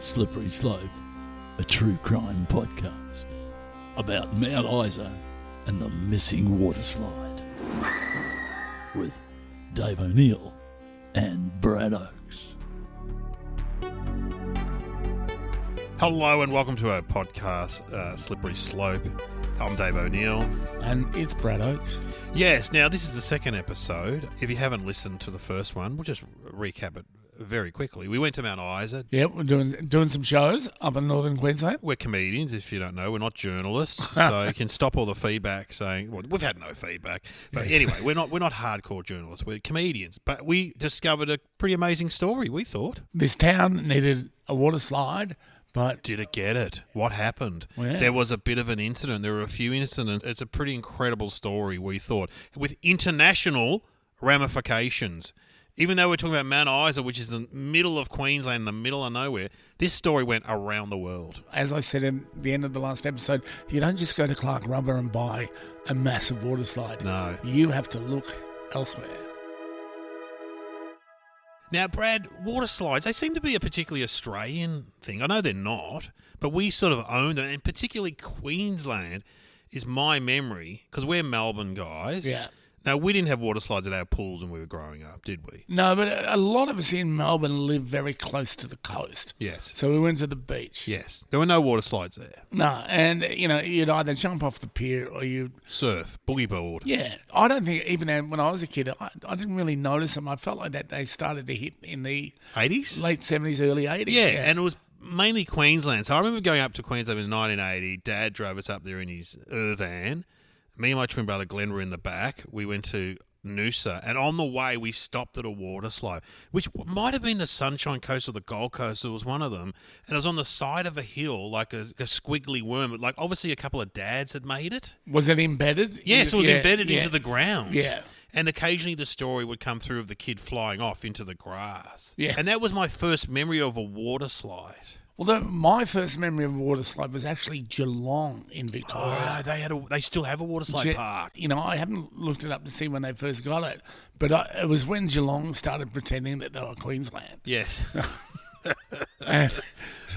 Slippery Slope, a true crime podcast about Mount Isa and the missing waterslide with Dave O'Neill and Brad Oakes. Hello and welcome to our podcast, Slippery Slope. I'm Dave O'Neill. And it's Brad Oakes. Yes, now this is the second episode. If you haven't listened to the first one, we'll just recap it very quickly. We went to Mount Isa. Yeah, we're doing some shows up in northern Queensland. We're comedians, if you don't know. We're not journalists, so you can stop all the feedback saying, well, we've had no feedback. But anyway, we're not hardcore journalists. We're comedians. But we discovered a pretty amazing story, we thought. This town needed a water slide, but... Did it get it? What happened? Well, yeah. There was a bit of an incident. There were a few incidents. It's a pretty incredible story, we thought, with international ramifications. Even though we're talking about Mount Isa, which is the middle of Queensland, in the middle of nowhere, this story went around the world. As I said in the end of the last episode, you don't just go to Clark Rubber and buy a massive water slide. No. You have to look elsewhere. Now, Brad, water slides, they seem to be a particularly Australian thing. I know they're not, but we sort of own them, and particularly Queensland is my memory, because we're Melbourne guys. Yeah. Now, we didn't have water slides at our pools when we were growing up, did we? No, but a lot of us in Melbourne live very close to the coast. Yes. So we went to the beach. Yes. There were no water slides there. No, and, you know, you'd either jump off the pier or you'd... Surf, boogie board. Yeah. I don't think, even when I was a kid, I didn't really notice them. I felt like that they started to hit in the... 80s? Late 70s, early 80s. Yeah, and it was mainly Queensland. So I remember going up to Queensland in 1980. Dad drove us up there in his van. Me and my twin brother Glenn were in the back. We went to Noosa, and on the way we stopped at a water slide, which might have been the Sunshine Coast or the Gold Coast. It was one of them, and it was on the side of a hill, like a squiggly worm. Like obviously a couple of dads had made it. Was it embedded? Yes, it was embedded into the ground. Yeah. And occasionally the story would come through of the kid flying off into the grass. Yeah. And that was my first memory of a water slide. Well, my first memory of a water slide was actually Geelong in Victoria. Oh, they still have a water slide park. You know, I haven't looked it up to see when they first got it, but it was when Geelong started pretending that they were Queensland. Yes. And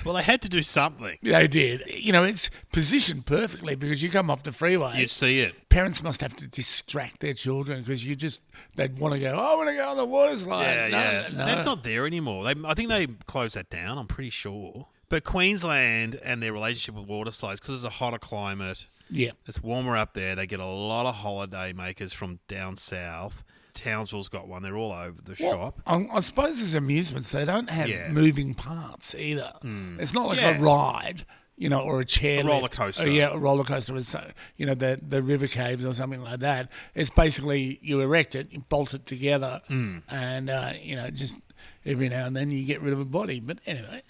well, they had to do something. they did. You know, it's positioned perfectly because you come off the freeway. You'd see it. Parents must have to distract their children because they'd want to go, I want to go on the water slide. No. That's not there anymore. I think they closed that down, I'm pretty sure. But Queensland and their relationship with water slides, because it's a hotter climate, Yeah. it's warmer up there, they get a lot of holiday makers from down south. Townsville's got one. They're all over the shop. I suppose as amusements, they don't have moving parts either. It's not like a ride, you know, or a chair. A roller coaster. A roller coaster is, you know, the river caves or something like that. It's basically you erect it, you bolt it together, and, you know, just every now and then you get rid of a body. But anyway.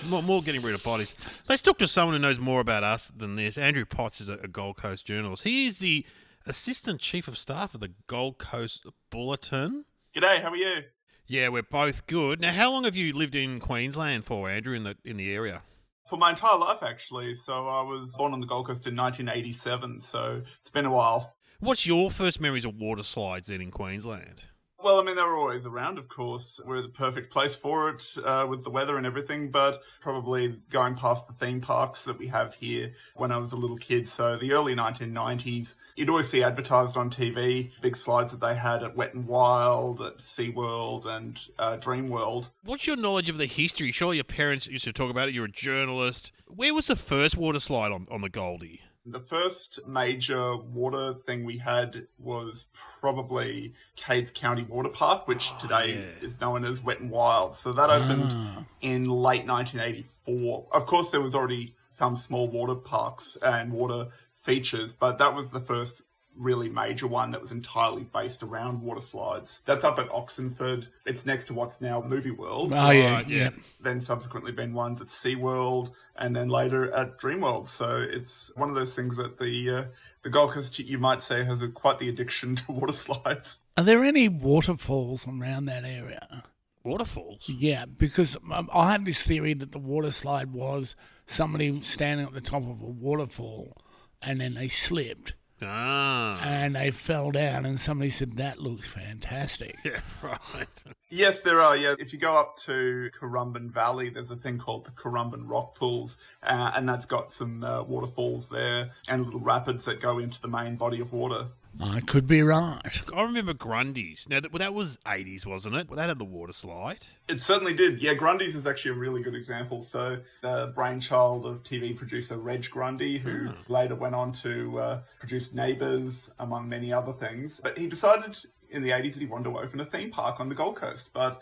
More getting rid of bodies. Let's talk to someone who knows more about us than this. Andrew Potts is a Gold Coast journalist. He is the Assistant Chief of Staff of the Gold Coast Bulletin. G'day, how are you? Yeah, we're both good. Now, how long have you lived in Queensland for, Andrew, in the area? For my entire life, actually. So I was born on the Gold Coast in 1987, so it's been a while. What's your first memories of water slides then in Queensland? Well, I mean, they were always around, of course. We're the perfect place for it with the weather and everything, but probably going past the theme parks that we have here when I was a little kid. So the early 1990s, you'd always see advertised on TV, big slides that they had at Wet n Wild, at SeaWorld and Dreamworld. What's your knowledge of the history? Sure, your parents used to talk about it. You're a journalist. Where was the first water slide on the Goldie? The first major water thing we had was probably Cades County Water Park, which today is known as Wet n Wild. So that opened in late 1984. Of course, there was already some small water parks and water features, but that was the first really major one that was entirely based around water slides. That's up at Oxenford. It's next to what's now Movie World. Oh, yeah. Then subsequently been ones at SeaWorld and then later at Dreamworld. So it's one of those things that the Gold Coast, you might say, has quite the addiction to water slides. Are there any waterfalls around that area? Waterfalls? Yeah, because I have this theory that the water slide was somebody standing at the top of a waterfall and then they slipped Ah. and they fell down, and somebody said, that looks fantastic. Yeah, right. Yes, there are. Yeah, if you go up to Currumbin Valley, there's a thing called the Currumbin Rock Pools, and that's got some waterfalls there and little rapids that go into the main body of water. I could be right. I remember Grundy's. Now, that was 80s, wasn't it? Well, that had the water slide. It certainly did. Yeah, Grundy's is actually a really good example. So the brainchild of TV producer Reg Grundy, who later went on to produce Neighbours, among many other things. But he decided in the 80s that he wanted to open a theme park on the Gold Coast. But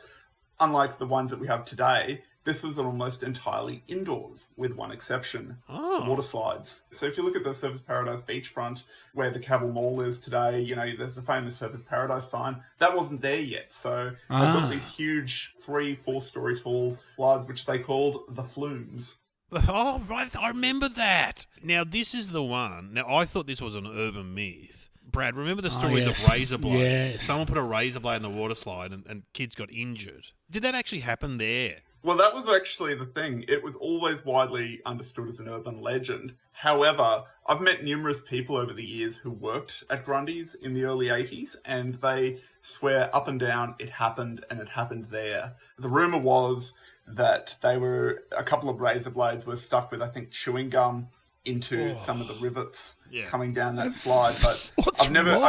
unlike the ones that we have today, this was almost entirely indoors, with one exception, water slides. So if you look at the Surfers Paradise beachfront, where the Cavill Mall is today, you know, there's the famous Surfers Paradise sign. That wasn't there yet. So they've got these huge 3-4 story tall slides, which they called the Flumes. Oh, right. I remember that. Now, this is the one. Now, I thought this was an urban myth. Brad, remember the story of the razor blade? Yes. Someone put a razor blade in the water slide and kids got injured. Did that actually happen there? Well, that was actually the thing. It was always widely understood as an urban legend. However, I've met numerous people over the years who worked at Grundy's in the early 80s, and they swear up and down it happened, and it happened there. The rumour was that a couple of razor blades were stuck with, I think, chewing gum into some of the rivets coming down that slide, but I've never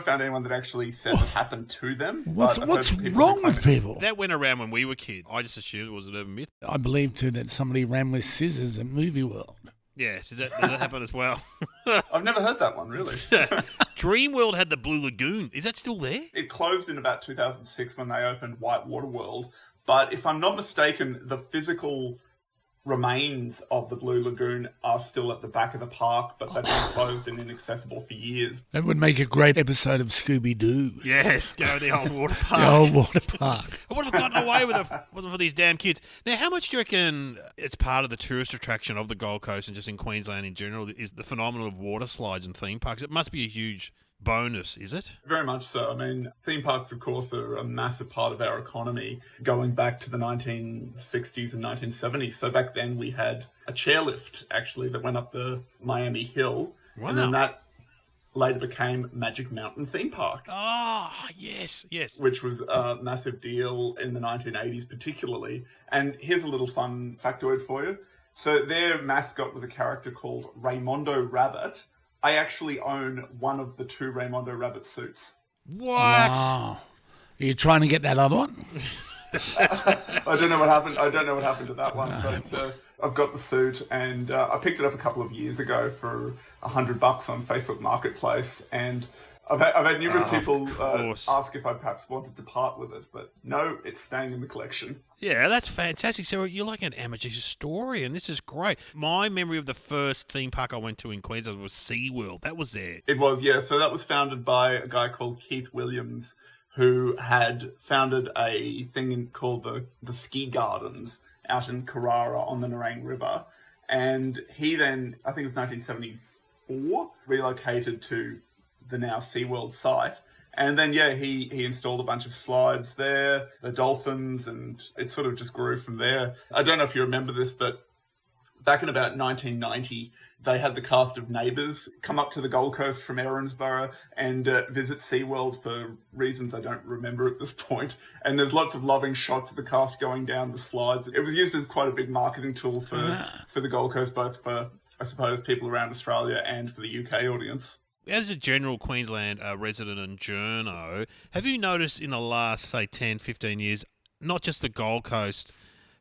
found anyone that actually says it happened to them. What's wrong with people? That went around when we were kids. I just assumed it was an urban myth. I believe too that somebody ran with scissors at Movie World. Yes, does that happen as well? I've never heard that one, really. Dreamworld had the Blue Lagoon. Is that still there? It closed in about 2006 when they opened Whitewater World, but if I'm not mistaken, the physical remains of the Blue Lagoon are still at the back of the park, but they've been closed and inaccessible for years. That would make a great episode of Scooby-Doo. Yes, go to the old water park. The old water park. I would have gotten away with it if it wasn't for these damn kids. Now, how much do you reckon it's part of the tourist attraction of the Gold Coast and just in Queensland in general is the phenomenon of water slides and theme parks? It must be a huge bonus, is it? Very much so. I mean, theme parks, of course, are a massive part of our economy going back to the 1960s and 1970s. So back then we had a chairlift, actually, that went up the Miami Hill. Wow. And then that later became Magic Mountain Theme Park. Oh, yes. Which was a massive deal in the 1980s particularly. And here's a little fun factoid for you. So their mascot was a character called Raymondo Rabbit. I actually own one of the 2 Raymondo Rabbit suits. What? Wow. Are you trying to get that other one? I don't know what happened. I don't know what happened to that one, but I've got the suit, and I picked it up a couple of years ago for $100 on Facebook Marketplace, and I've had numerous people ask if I perhaps wanted to part with it, but no, it's staying in the collection. Yeah, that's fantastic. So you're like an amateur historian. This is great. My memory of the first theme park I went to in Queensland was SeaWorld. That was there. It was, yeah. So that was founded by a guy called Keith Williams, who had founded a thing called the Ski Gardens out in Carrara on the Nerang River. And he then, I think it was 1974, relocated to the now SeaWorld site. And then, he installed a bunch of slides there, the dolphins, and it sort of just grew from there. I don't know if you remember this, but back in about 1990, they had the cast of Neighbours come up to the Gold Coast from Erinsborough and visit SeaWorld for reasons I don't remember at this point. And there's lots of loving shots of the cast going down the slides. It was used as quite a big marketing tool for the Gold Coast, both for, I suppose, people around Australia and for the UK audience. As a general Queensland resident and journo, have you noticed in the last, say, 10, 15 years, not just the Gold Coast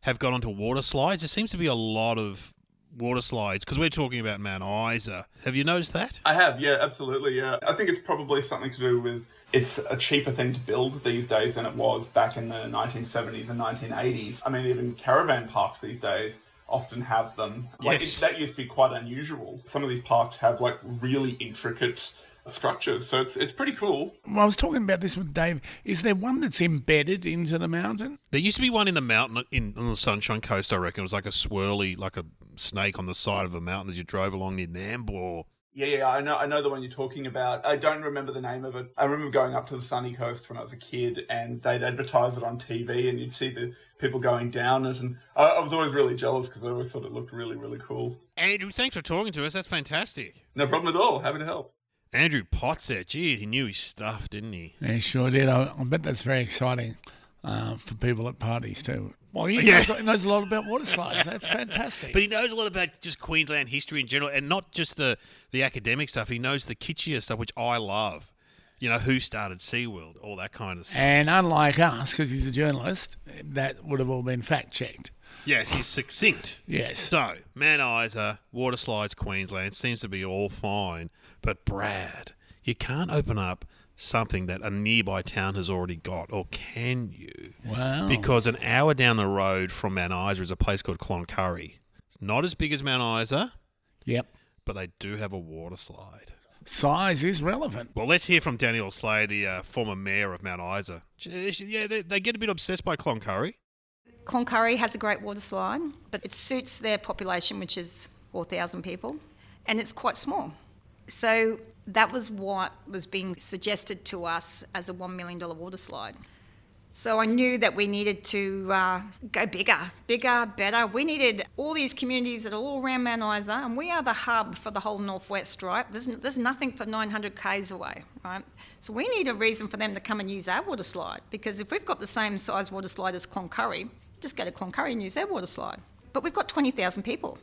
have gone onto water slides? There seems to be a lot of water slides, because we're talking about Mount Isa. Have you noticed that? I have, yeah, absolutely, yeah. I think it's probably something to do with it's a cheaper thing to build these days than it was back in the 1970s and 1980s. I mean, even caravan parks these days often have them. That used to be quite unusual. Some of these parks have really intricate structures, so it's pretty cool. Well, I was talking about this with Dave. Is there one that's embedded into the mountain? There used to be one in the mountain on the Sunshine Coast, I reckon. It was like a swirly, like a snake on the side of a mountain as you drove along near Nambour. Yeah, I know the one you're talking about. I don't remember the name of it. I remember going up to the sunny coast when I was a kid, and they'd advertise it on TV, and you'd see the people going down it, and I was always really jealous because I always thought it looked really, really cool. Andrew, thanks for talking to us. That's fantastic. No problem at all. Happy to help. Andrew Potts there. Gee, he knew his stuff, didn't he? Yeah, he sure did. I bet that's very exciting for people at parties too. Well, he knows a lot about water slides. That's fantastic. But he knows a lot about just Queensland history in general, and not just the academic stuff. He knows the kitschier stuff, which I love. You know, who started SeaWorld, all that kind of stuff. And unlike us, because he's a journalist, that would have all been fact-checked. Yes, he's succinct. Yes. So, Mount Isa, water slides, Queensland, seems to be all fine. But, Brad, you can't open up something that a nearby town has already got, or can you? Wow. Because an hour down the road from Mount Isa is a place called Cloncurry. It's not as big as Mount Isa. Yep. But they do have a water slide. Size is relevant. Well, let's hear from Danielle Slade, the former mayor of Mount Isa. Yeah, they get a bit obsessed by Cloncurry. Cloncurry has a great water slide, but it suits their population, which is 4,000 people, and it's quite small. So that was what was being suggested to us as a $1 million water slide. So I knew that we needed to go bigger, better. We needed all these communities that are all around Mount Isa, and we are the hub for the whole northwest stripe. There's nothing for 900 k's away, right? So we need a reason for them to come and use our water slide, because if we've got the same size water slide as Cloncurry, just go to Cloncurry and use their water slide. But we've got 20,000 people,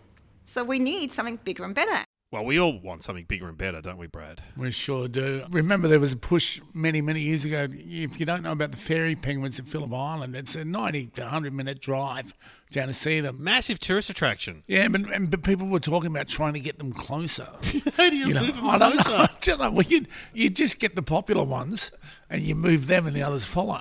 so we need something bigger and better. Well, we all want something bigger and better, don't we, Brad? We sure do. Remember, there was a push many, many years ago. If you don't know about the fairy penguins at Phillip Island, it's a 90 to 100-minute drive down to see them. Massive tourist attraction. Yeah, but people were talking about trying to get them closer. How do you move them I don't closer? know. I don't know. Well, you just get the popular ones and you move them and the others follow.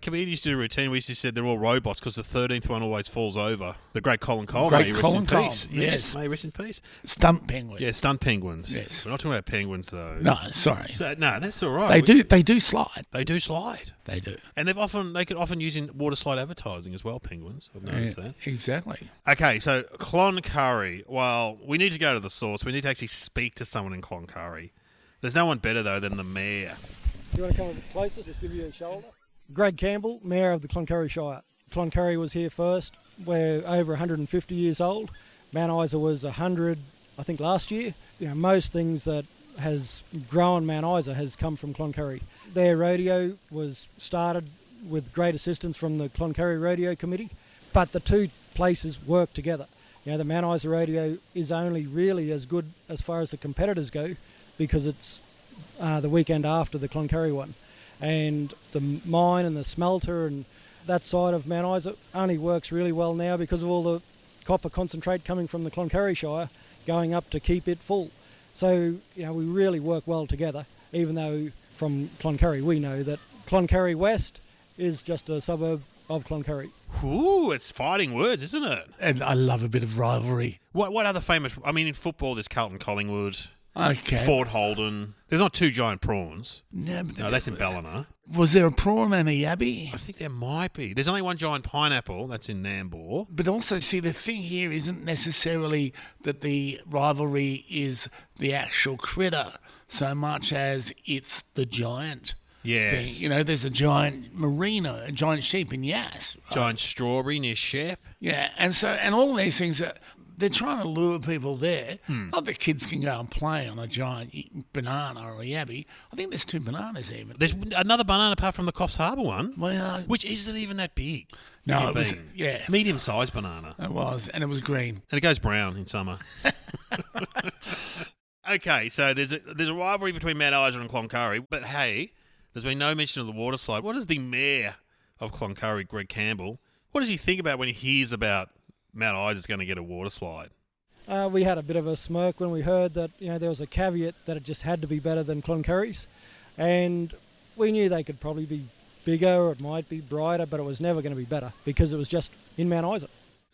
Comedians used to do a routine. We used to say they're all robots because the 13th one always falls over. The great Colin Cole. Great may he Colin rest in Cole, peace. yes. May he rest in peace. Stunt penguin. Yeah, stunt penguins. Yes. We're not talking about penguins, though. No, sorry. No, that's all right. They do slide. They do slide. They do. And they could often use in water slide advertising as well, penguins. I've noticed that. Exactly. Okay, so Cloncurry. Well, we need to go to the source. We need to actually speak to someone in Cloncurry. There's no one better, though, than the mayor. You want to come a bit closer? Just give you a shoulder. Greg Campbell, Mayor of the Cloncurry Shire. Cloncurry was here first. We're over 150 years old. Mount Isa was 100, I think, last year. You know, most things that has grown Mount Isa has come from Cloncurry. Their rodeo was started with great assistance from the Cloncurry Rodeo Committee, but the two places work together. You know, the Mount Isa Rodeo is only really as good as far as the competitors go because it's the weekend after the Cloncurry one. And the mine and the smelter and that side of Mount Isa only works really well now because of all the copper concentrate coming from the Cloncurry Shire going up to keep it full. So, you know, we really work well together, even though from Cloncurry we know that Cloncurry West is just a suburb of Cloncurry. Ooh, it's fighting words, isn't it? And I love a bit of rivalry. What other famous... I mean, in football, there's Carlton Collingwood, Okay. Fort Holden. There's not two giant prawns. No, but No, that's in Ballina. Was there a prawn and a yabby? I think there might be. There's only one giant pineapple. That's in Nambour. But also, see, the thing here isn't necessarily that the rivalry is the actual critter so much as it's the giant Yes. thing. You know, there's a giant merino, a giant sheep in Yass. Giant strawberry near Shep. Yeah, and all of these things, they're trying to lure people there. Not that kids can go and play on a giant banana or a yabby. I think there's two bananas even. There's another banana apart from the Coffs Harbour one, Well, which isn't even that big. no, it was, yeah, Medium-sized banana. it was, and it was green. And it goes brown in summer. Okay, so there's a rivalry between Mount Isa and Cloncurry, but hey, there's been no mention of the water slide. What does the mayor of Cloncurry, Greg Campbell, what does he think about when he hears about Mount Isa's going to get a water slide? We had a bit of a smirk when we heard that, you know, there was a caveat that it just had to be better than Cloncurry's, and we knew they could probably be bigger or it might be brighter, but it was never going to be better because it was just in Mount Isa.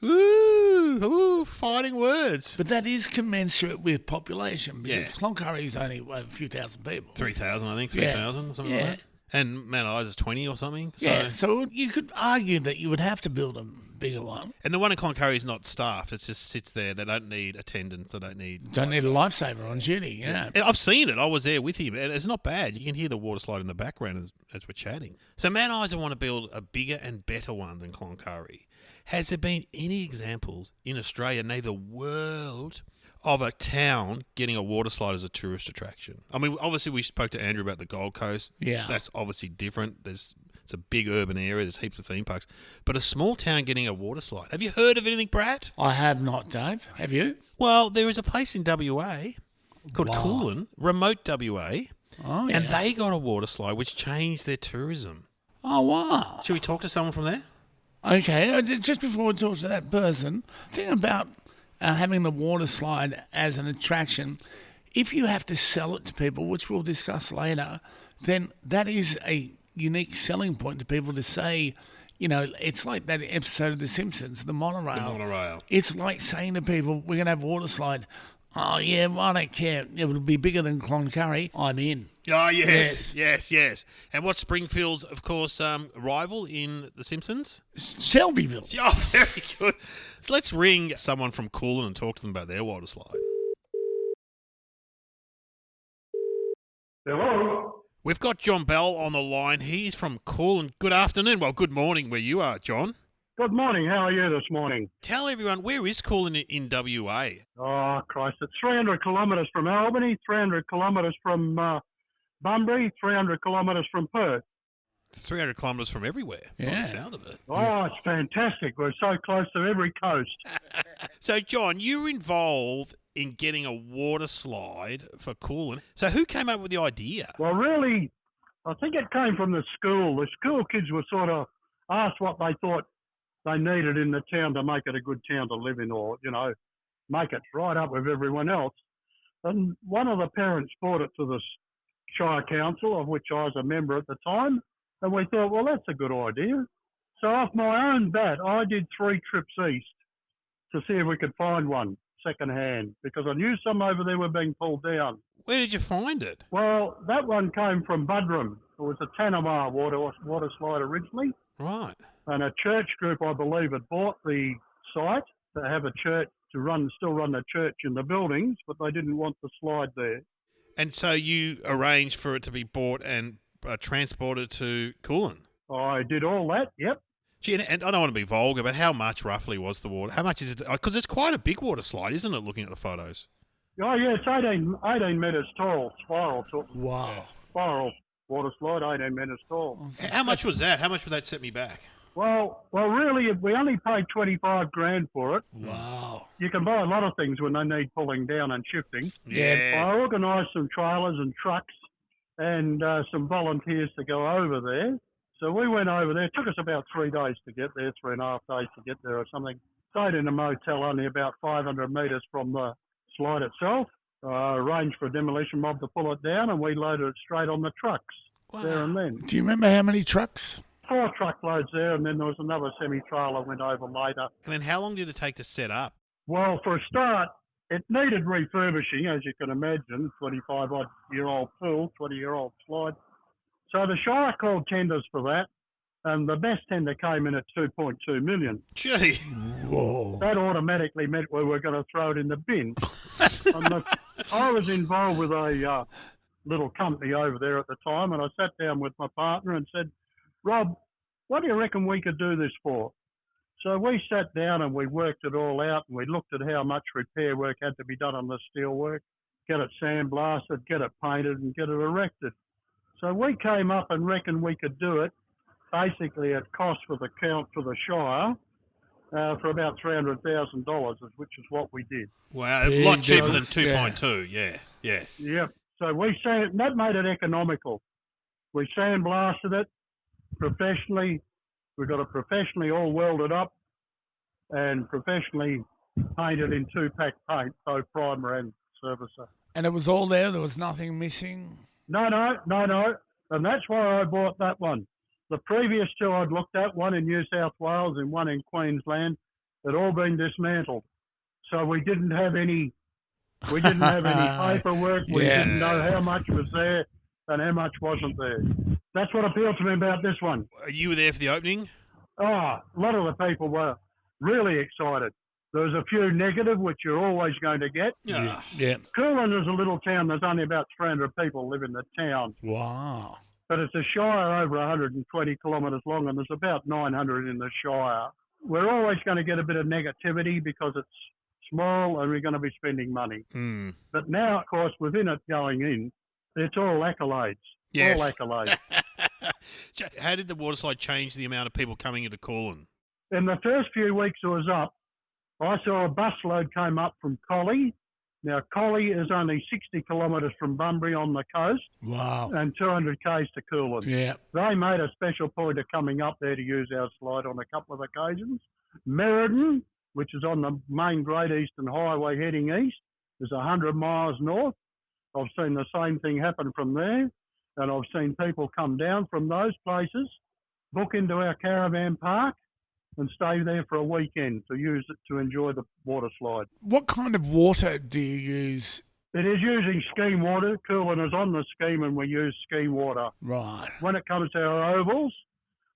Ooh, fighting words. But that is commensurate with population because Yeah. Cloncurry's only a few thousand people. 3,000, I think, Yeah. 3,000, something Yeah. like that. And Mount Isa's 20 or something. So Yeah, so you could argue that you would have to build them bigger one. And the one in Cloncurry is not staffed. It just sits there. They don't need attendance. They don't need a lifesaver on duty, yeah. I've seen it. I was there with him, and it's not bad. You can hear the water slide in the background as we're chatting. So Mount Isa want to build a bigger and better one than Cloncurry. Has there been any examples in Australia, nay the world, of a town getting a water slide as a tourist attraction? I mean, obviously we spoke to Andrew about the Gold Coast. Yeah. That's obviously different. It's a big urban area. There's heaps of theme parks. But a small town getting a water slide. Have you heard of anything, Brad? I have not, Dave. Have you? Well, there is a place in WA called Coghlan, remote WA, Oh, yeah. and they got a water slide which changed their tourism. Oh, wow. Should we talk to someone from there? Okay, just before we talk to that person, think about having the water slide as an attraction. If you have to sell it to people, which we'll discuss later, then that is a unique selling point to people to say, you know, it's like that episode of The Simpsons, the monorail. The monorail. It's like saying to people, we're going to have a water slide. Oh, yeah, well, I don't care. It'll be bigger than Cloncurry. I'm in. Oh, yes. And what's Springfield's, of course, rival in The Simpsons? Shelbyville. Oh, very good. So let's ring someone from Coghlan and talk to them about their water slide. Hello. We've got John Bell on the line. He's from Coghlan. Good afternoon. Well, good morning where you are, John. Good morning. How are you this morning? Tell everyone, where is Coghlan in WA? Oh, Christ. It's 300 kilometres from Albany, 300 kilometres from Bunbury, 300 kilometres from Perth. 300 kilometres from everywhere, by Yeah. the sound of it. Oh, it's fantastic. We're so close to every coast. So, John, you were involved in getting a water slide for Coghlan. So who came up with the idea? Well, really, I think it came from the school. The school kids were sort of asked what they thought they needed in the town to make it a good town to live in, or, you know, make it right up with everyone else. And one of the parents brought it to the Shire Council, of which I was a member at the time, and we thought, well, that's a good idea. So off my own bat, I did 3 trips east to see if we could find one second-hand, because I knew some over there were being pulled down. Where did you find it? Well, that one came from Budrum. It was a Tanamar water slide originally. Right. And a church group, I believe, had bought the site to have a church to still run the church in the buildings, but they didn't want the slide there. And so you arranged for it to be bought and transported to Coghlan? I did all that, yep. Gee, and I don't want to be vulgar, but how much roughly was the water? How much is it? Because it's quite a big water slide, isn't it, looking at the photos? Oh, yeah, it's 18 metres tall, spiral water slide, 18 metres tall. How much was that? How much would that set me back? Well, really, we only paid $25,000 for it. Wow. You can buy a lot of things when they need pulling down and shifting. Yeah. I organised some trailers and trucks and some volunteers to go over there. So we went over there. It took us about 3 days to get there, 3.5 days to get there or something. Stayed in a motel only about 500 metres from the slide itself. Arranged for a demolition mob to pull it down, and we loaded it straight on the trucks there and then. Do you remember how many trucks? 4 truckloads there, and then there was another semi-trailer went over later. And then how long did it take to set up? Well, for a start, it needed refurbishing, as you can imagine, 25-odd-year-old pool, 20-year-old slide. So the Shire called tenders for that, and the best tender came in at $2.2 million. Gee. Whoa. That automatically meant we were going to throw it in the bin. I was involved with a little company over there at the time, and I sat down with my partner and said, Rob, what do you reckon we could do this for? So we sat down and we worked it all out, and we looked at how much repair work had to be done on the steel work, get it sandblasted, get it painted, and get it erected. So we came up and reckoned we could do it basically at cost for the count for the Shire for about $300,000, which is what we did. Wow, a lot cheaper than difference, 2.2. Yeah. Yep. So that made it economical. We sandblasted it professionally. We got it professionally all welded up and professionally painted in 2-pack paint, both primer and servicer. And it was all there? There was nothing missing? No. And that's why I bought that one. The previous 2 I'd looked at, one in New South Wales and one in Queensland, had all been dismantled. So we didn't have any paperwork. We didn't know how much was there and how much wasn't there. That's what appealed to me about this one. You were there for the opening? Oh, a lot of the people were. really excited. There was a few negative, which you're always going to get. Yeah. Yeah. Coghlan is a little town. There's only about 300 people live in the town. Wow. But it's a shire over 120 kilometres long, and there's about 900 in the shire. We're always going to get a bit of negativity because it's small and we're going to be spending money. Mm. But now, of course, within it going in, it's all accolades. Yes. All accolades. So how did the waterslide change the amount of people coming into Coghlan? In the first few weeks it was up, I saw a busload came up from Collie. Now, Collie is only 60 kilometres from Bunbury on the coast Wow. and 200 k's to Coghlan. Yeah. They made a special point of coming up there to use our slide on a couple of occasions. Merredin, which is on the main Great Eastern Highway heading east, is 100 miles north. I've seen the same thing happen from there, and I've seen people come down from those places, book into our caravan park, and stay there for a weekend to use it to enjoy the water slide. What kind of water do you use? It is using scheme water. Coghlan is on the scheme and we use scheme water. Right. When it comes to our ovals,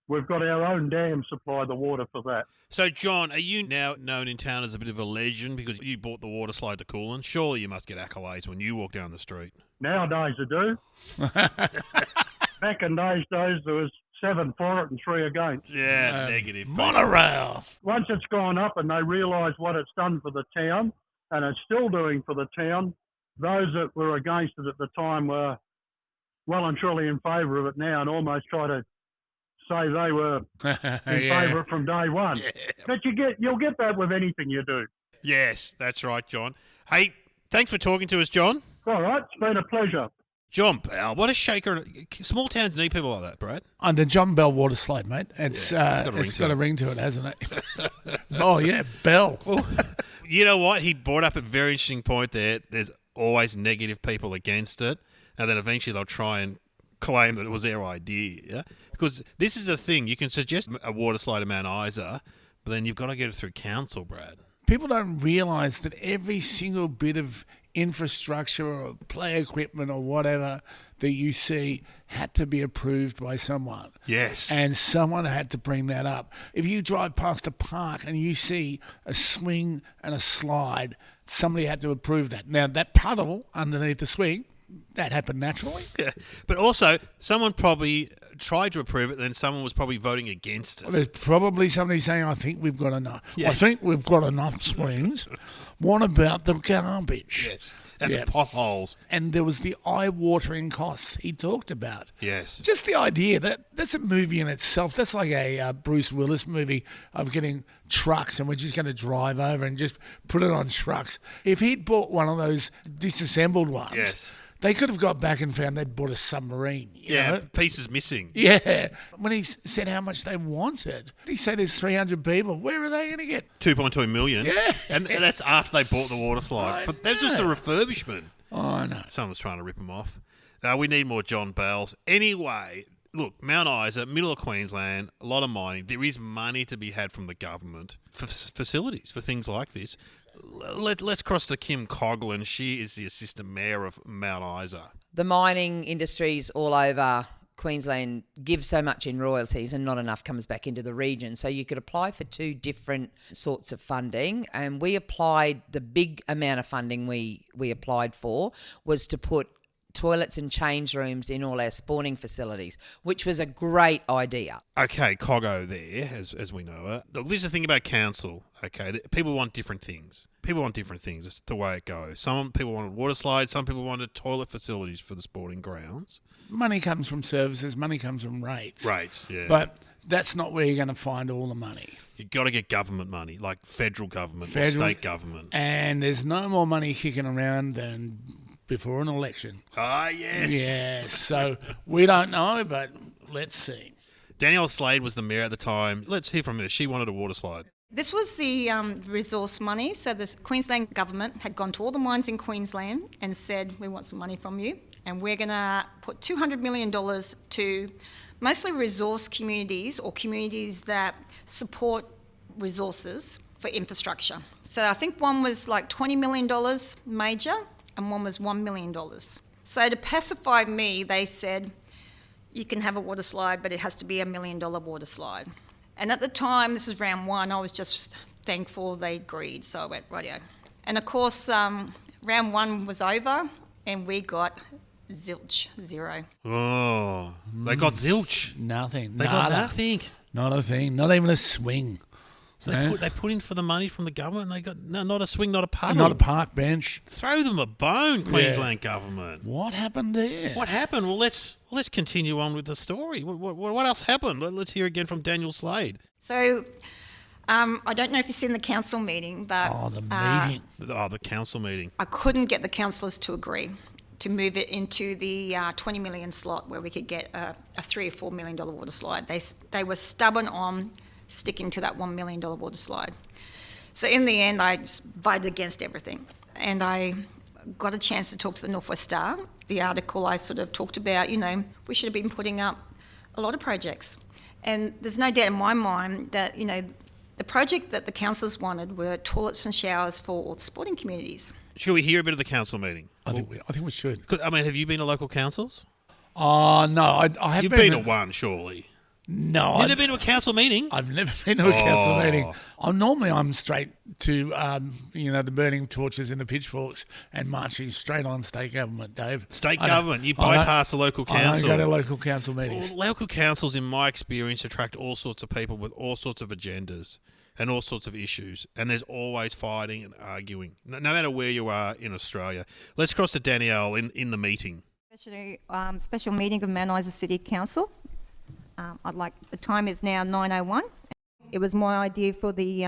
we've got our own dam supply the water for that. So, John, are you now known in town as a bit of a legend because you bought the waterslide to Coghlan? Surely you must get accolades when you walk down the street. Nowadays I do. Back in those days there was 7 for it and 3 against. Yeah, negative. Monorail. Once it's gone up and they realise what it's done for the town, and it's still doing for the town, those that were against it at the time were well and truly in favour of it now and almost try to say they were in favour of it from day one. Yeah. But you'll get that with anything you do. Yes, that's right, John. Hey, thanks for talking to us, John. All right, it's been a pleasure. John Bell, what a shaker. Small towns need people like that, Brad. Under John Bell Waterslide, mate. It's got a ring to it, hasn't it? Oh, yeah, Bell. You know what? He brought up a very interesting point there. There's always negative people against it, and then eventually they'll try and claim that it was their idea. Yeah? Because this is the thing. You can suggest a waterslide at Mount Isa, but then you've got to get it through council, Brad. People don't realise that every single bit of infrastructure or play equipment or whatever that you see had to be approved by someone. Yes. And someone had to bring that up. If you drive past a park and you see a swing and a slide, somebody had to approve that. Now, that puddle underneath the swing, that happened naturally. Yeah. But also, someone probably tried to approve it, then someone was probably voting against it. Well, there's probably somebody saying, I think we've got enough. Yeah. I think we've got enough swings. What about the garbage? Yes. And Yeah. the potholes. And there was the eye-watering costs he talked about. Yes. Just the idea that's a movie in itself. That's like a Bruce Willis movie of getting trucks and we're just going to drive over and just put it on trucks. If he'd bought one of those disassembled ones, Yes. they could have got back and found they'd bought a submarine. You know? Pieces missing. Yeah. When he said how much they wanted, he said there's 300 people. Where are they going to get? 2.2 million. Yeah. And that's after they bought the water slide. I But that's just a know. refurbishment. Oh, no. Someone's trying to rip them off. We need more John Bells. Anyway, look, Mount Isa, middle of Queensland, a lot of mining. There is money to be had from the government for facilities, for things like this. Let's cross to Kim Coghlan. She is the assistant mayor of Mount Isa. The mining industries all over Queensland give so much in royalties and not enough comes back into the region. So you could apply for 2 different sorts of funding, and we applied, the big amount of funding we applied for was to put toilets and change rooms in all our spawning facilities, which was a great idea. Okay, Coggo there, as we know it. Look, this is the thing about council, okay? People want different things. It's the way it goes. Some people wanted water slides, some people wanted toilet facilities for the sporting grounds. Money comes from services, money comes from rates. Rates, yeah. But that's not where you're going to find all the money. You've got to get government money, like federal government or state government. And there's no more money kicking around than before an election. Ah, yes. Yes, so we don't know, but let's see. Danielle Slade was the mayor at the time. Let's hear from her. She wanted a water slide. This was the resource money. So the Queensland government had gone to all the mines in Queensland and said, we want some money from you. And we're going to put $200 million to mostly resource communities or communities that support resources for infrastructure. So I think one was like $20 million major and one was $1 million. So to pacify me, they said, you can have a water slide, but it has to be $1 million water slide. And at the time, this is round 1, I was just thankful they agreed. So I went, rightio. And of course, round one was over and we got zilch, 0. Oh, they got zilch. Nothing. They got nothing. Not a thing. Not even a swing. So they put in for the money from the government and they got not a swing, not a puddle. Not a park bench. Throw them a bone, Queensland government. What happened there? What happened? Well, let's continue on with the story. What else happened? Let's hear again from Danielle Slade. So I don't know if you've seen the council meeting, but The meeting. The council meeting. I couldn't get the councillors to agree to move it into the 20 million slot where we could get a $3 or $4 million water slide. They were stubborn on sticking to that $1 million water slide. So in the end, I just voted against everything. And I got a chance to talk to the Northwest Star. The article I sort of talked about, we should have been putting up a lot of projects. And there's no doubt in my mind that, the project that the councillors wanted were toilets and showers for all the sporting communities. Should we hear a bit of the council meeting? I think we should. Have you been to local councils? Oh, no. I have You've been to one, surely. No. You've never been to a council meeting? I've never been to a council meeting. I'm straight to, the burning torches and the pitchforks and marching straight on state government, Dave. State government? You bypass the local council? I don't go to local council meetings. Well, local councils, in my experience, attract all sorts of people with all sorts of agendas and all sorts of issues, and there's always fighting and arguing, no matter where you are in Australia. Let's cross to Danielle in the meeting. Special meeting of Mount Isa City Council. The time is now 9:01. It was my idea for the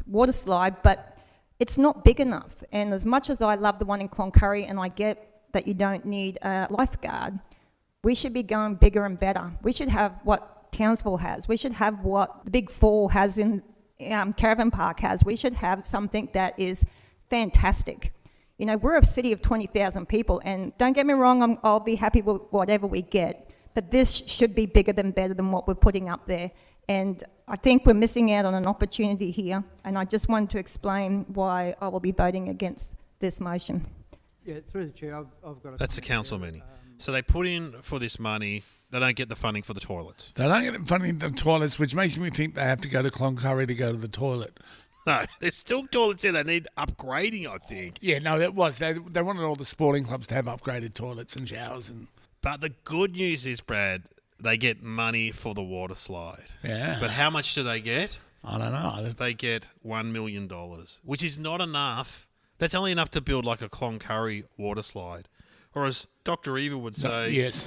water slide, but it's not big enough. And as much as I love the one in Cloncurry, and I get that you don't need a lifeguard, we should be going bigger and better. We should have what Townsville has. We should have what the Big Four has in Caravan Park has. We should have something that is fantastic. We're a city of 20,000 people, and don't get me wrong, I'll be happy with whatever we get. But this should be bigger than better than what we're putting up there. And I think we're missing out on an opportunity here. And I just wanted to explain why I will be voting against this motion. Yeah, through the chair, I've got a... That's the council meeting. So they put in for this money. They don't get the funding for the toilets. They don't get the funding for the toilets, which makes me think they have to go to Cloncurry to go to the toilet. No, there's still toilets there that need upgrading, I think. Yeah, no, that was. They wanted all the sporting clubs to have upgraded toilets and showers and... But the good news is, Brad, they get money for the water slide. Yeah. But how much do they get? I don't know. They get $1 million, which is not enough. That's only enough to build like a Cloncurry water slide. Or as Dr. Eva would say... Yes.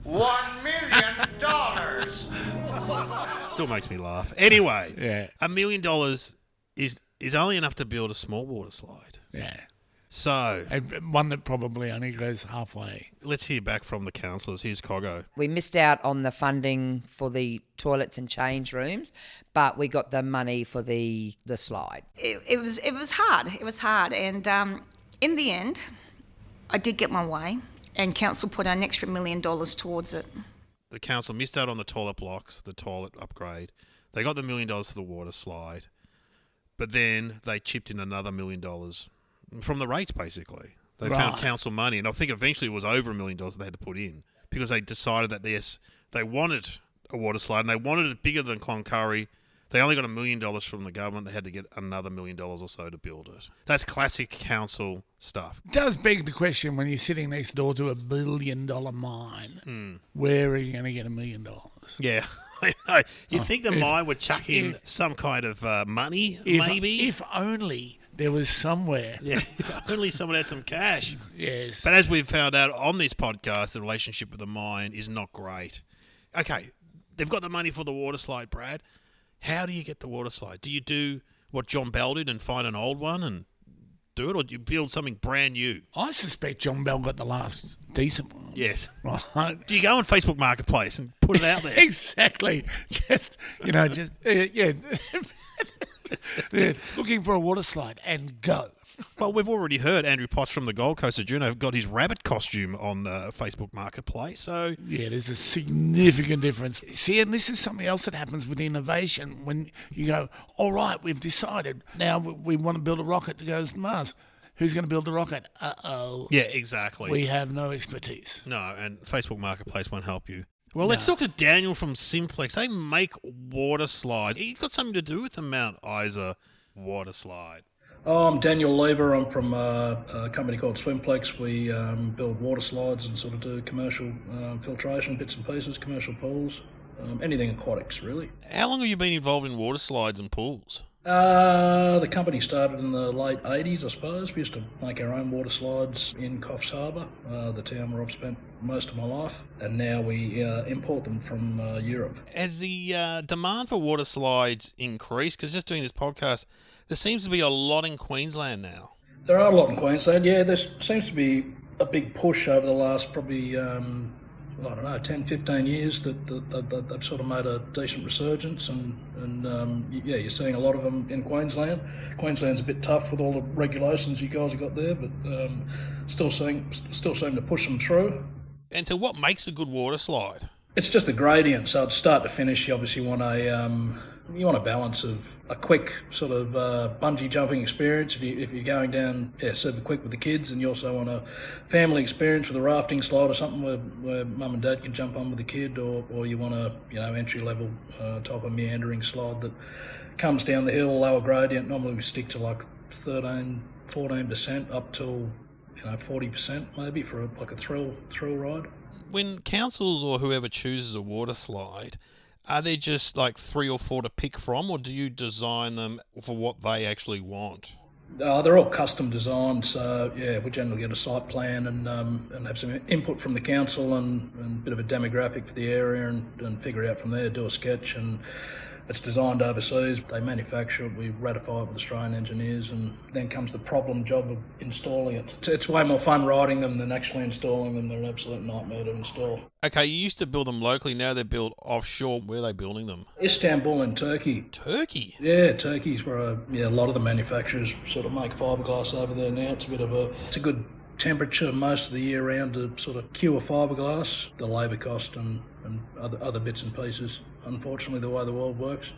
$1 million! Still makes me laugh. Anyway, Yeah. $1 million is only enough to build a small water slide. Yeah. So... One that probably only goes halfway. Let's hear back from the councillors. Here's Coggo. We missed out on the funding for the toilets and change rooms, but we got the money for the slide. It was hard. It was hard. And in the end, I did get my way, and council put an extra $1 million towards it. The council missed out on the toilet blocks, the toilet upgrade. They got the $1 million for the water slide, but then they chipped in another $1 million from the rates, basically. They found council money, and I think eventually it was over $1 million they had to put in because they decided that they wanted a water slide and they wanted it bigger than Cloncurry. They only got $1 million from the government. They had to get another $1 million or so to build it. That's classic council stuff. It does beg the question when you're sitting next door to $1 billion mine, where are you going to get $1 million? Yeah, I know. You'd think the mine would chuck in some kind of money, maybe. If only there was somewhere. Yeah, if only someone had some cash. Yes. But as we've found out on this podcast, the relationship with the mine is not great. Okay, they've got the money for the water slide, Brad. How do you get the water slide? Do you do what John Bell did and find an old one and do it, or do you build something brand new? I suspect John Bell got the last decent one. Yes. Right. Do you go on Facebook Marketplace and put it out there? Exactly. Yeah, looking for a water slide and go. Well, we've already heard Andrew Potts from the Gold Coast of Juno got his rabbit costume on Facebook Marketplace. So yeah, there's a significant difference. See, and this is something else that happens with innovation. When you go, all right, we've decided now we want to build a rocket that goes to Mars. Who's going to build the rocket? Uh-oh. Yeah, exactly. We have no expertise. No, and Facebook Marketplace won't help you. Well, let's talk to Daniel from Simplex. They make water slides. He's got something to do with the Mount Isa water slide. Oh, I'm Danielle Slade. I'm from a company called Swimplex. We build water slides and sort of do commercial filtration, bits and pieces, commercial pools, anything aquatics, really. How long have you been involved in water slides and pools? The company started in the late 80s, I suppose. We used to make our own water slides in Coffs Harbour, the town where I've spent most of my life, and now we import them from Europe. Has the demand for water slides increased? Because just doing this podcast, there seems to be a lot in Queensland now. There are a lot in Queensland, yeah. There seems to be a big push over the last probably, 10, 15 years that they've sort of made a decent resurgence, and you're seeing a lot of them in Queensland. Queensland's a bit tough with all the regulations you guys have got there, but still seem to push them through. And so what makes a good water slide? It's just the gradient, so it's start to finish. You obviously want a balance of a quick sort of bungee jumping experience if you're going down super quick with the kids, and you also want a family experience with a rafting slide or something where mum and dad can jump on with the kid, or you want a entry level type of meandering slide that comes down the hill, lower gradient. Normally we stick to like 13-14% up till 40% maybe for a thrill ride. When councils or whoever chooses a water slide, are there just like 3 or 4 to pick from, or do you design them for what they actually want? They're all custom designed, so we generally get a site plan and have some input from the council and a bit of a demographic for the area and figure out from there, do a sketch, and it's designed overseas. They manufacture it, we ratify it with Australian engineers, and then comes the problem job of installing it. It's way more fun writing them than actually installing them. They're an absolute nightmare to install. Okay, you used to build them locally, now they're built offshore. Where are they building them? Istanbul in Turkey. Turkey? Yeah, Turkey's where a lot of the manufacturers sort of make fiberglass over there now. It's a good temperature most of the year round to sort of cure fiberglass. The labour cost and other bits and pieces, unfortunately, the way the world works.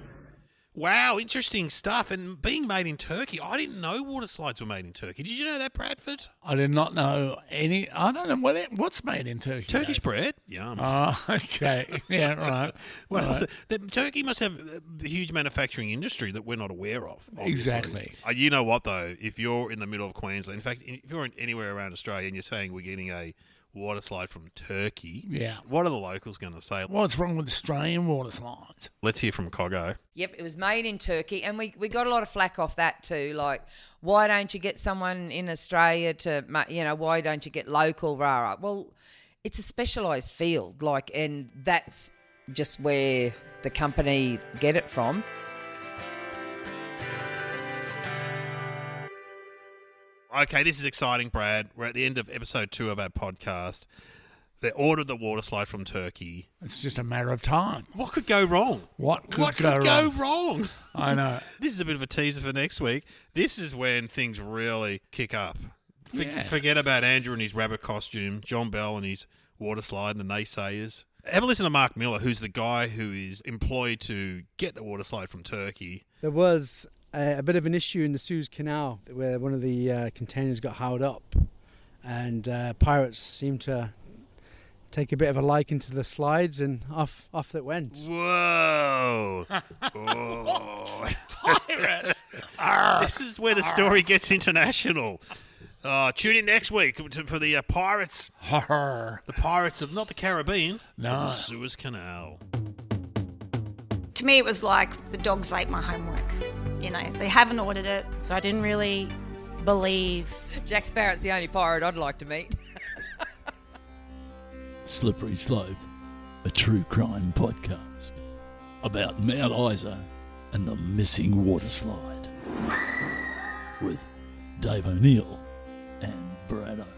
Wow, interesting stuff. And being made in Turkey, I didn't know water slides were made in Turkey. Did you know that, Bradford? I did not know any. I don't know what's made in Turkey. Turkish bread? Yum. Oh, okay. Yeah, right. What right. else? Turkey must have a huge manufacturing industry that we're not aware of. Obviously. Exactly. You know what, though? If you're in the middle of Queensland, in fact, if you're anywhere around Australia and you're saying we're getting a water slide from Turkey, what are the locals going to say? What's wrong with Australian water slides? Let's hear from Coggo. Yep, it was made in Turkey, and we got a lot of flack off that too. Like, why don't you get someone in Australia to, why don't you get local, rah? Well, it's a specialised field, and that's just where the company get it from. Okay, this is exciting, Brad. We're at the end of episode 2 of our podcast. They ordered the water slide from Turkey. It's just a matter of time. What could go wrong? What could go wrong? I know. This is a bit of a teaser for next week. This is when things really kick up. Forget about Andrew and his rabbit costume, John Bell and his water slide and the naysayers. Have a listen to Mark Miller, who's the guy who is employed to get the water slide from Turkey. There was a bit of an issue in the Suez Canal where one of the containers got held up, and pirates seemed to take a bit of a liking to the slides, and off it went. Whoa! Pirates! This is where the story gets international. Tune in next week for the pirates. The pirates of not the Caribbean, but the Suez Canal. To me, it was like the dogs ate my homework. They haven't ordered it. So I didn't really believe. Jack Sparrow's the only pirate I'd like to meet. Slippery Slope, a true crime podcast about Mount Isa and the missing water slide. With Dave O'Neill and Brad Oakes.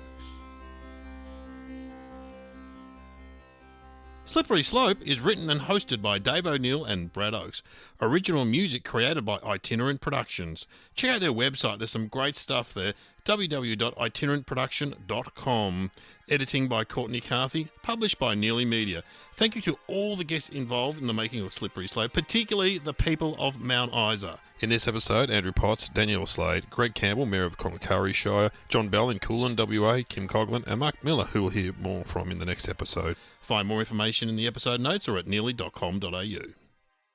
Slippery Slope is written and hosted by Dave O'Neill and Brad Oakes. Original music created by Itinerant Productions. Check out their website, there's some great stuff there. www.itinerantproduction.com. Editing by Courtney Carthy. Published by Nearly Media. Thank you to all the guests involved in the making of Slippery Slope, particularly the people of Mount Isa. In this episode, Andrew Potts, Danielle Slade, Greg Campbell, Mayor of Cloncurry Shire, John Bell in Coghlan, WA, Kim Coghlan, and Mark Miller, who we'll hear more from in the next episode. Find more information in the episode notes or at nearly.com.au.